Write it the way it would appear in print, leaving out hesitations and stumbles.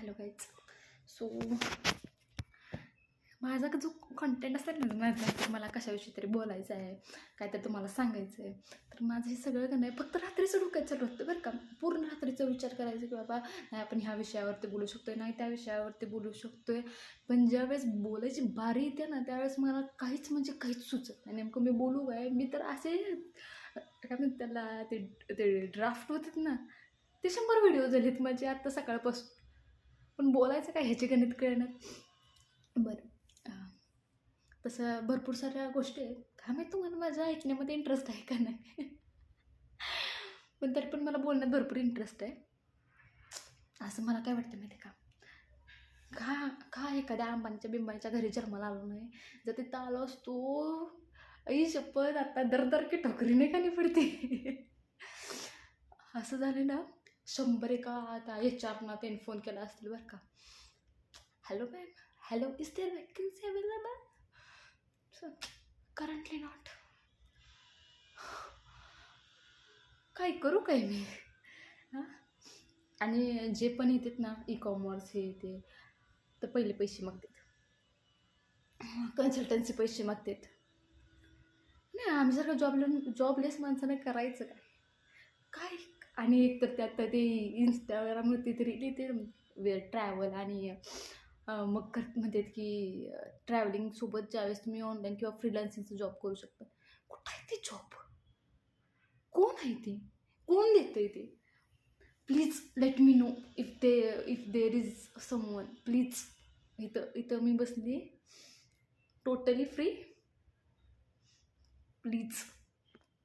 Hello guys. So माझा जो content असेल ना माझा, तर मला कशाविषयी तरी बोलायचं आहे, काय तर तुम्हाला सांगायचं आहे, तर माझं हे सगळं का नाही फक्त रात्रीचं डोक्यात चालू होतं बरं का. पूर्ण रात्रीचा विचार करायचा की बाबा नाही आपण ह्या विषयावरती बोलू शकतो आहे, नाही त्या विषयावरती बोलू शकतो आहे. पण ज्यावेळेस बोलायची बारी येते ना त्यावेळेस मला काहीच म्हणजे काहीच सुचत नाही. नेमकं मी बोलू काय, मी तर असे काय म्हणतात त्याला, ते ते ड्राफ्ट होतात ना, ते 100 व्हिडिओ झालेत माझे आत्ता सकाळपासून. पण बोलायचं काय ह्याची गणित कळणार. बरं, तसं भरपूर साऱ्या गोष्टी आहेत. काय माहीत तुम्हाला माझ्या ऐकण्यामध्ये इंटरेस्ट आहे का नाही. पण तरी पण मला बोलण्यात भरपूर इंटरेस्ट आहे. असं मला काय वाटतं माहिती का, का का एखाद्या अंबानीच्या बिंबानीच्या घरी जन्माला आलो नाही, जर तिथं आलो असतो, आई शपथ आता दर की ठोकरीने का नाही पडते. असं झालं ना, 100 एका आता HR ना त्याने फोन केला असतील बरं का. Hello ma'am, hello, is there vacancy available? Currently not. काय करू काय मी. हां, आणि जे पण येतात ना ई-कॉमर्स हे ते, तर पहिले पैसे मागतात, कन्सल्टन्सी पैसे मागतात. नाही आम्ही जर जॉबलेस माणसानं करायचं काय काय. आणि एक तर त्यात ते इंस्टाग्रामवरती तरी ते ट्रॅव्हल आणि मग म्हणतात की ट्रॅव्हलिंगसोबत ज्यावेळेस तुम्ही ऑनलाईन किंवा फ्रीलान्सिंगचा जॉब करू शकता. कुठं आहे ते जॉब, कोण आहे ते, कोण देतं आहे ते. Please let me know if there is someone. Please, इथं मी बसली टोटली फ्री. प्लीज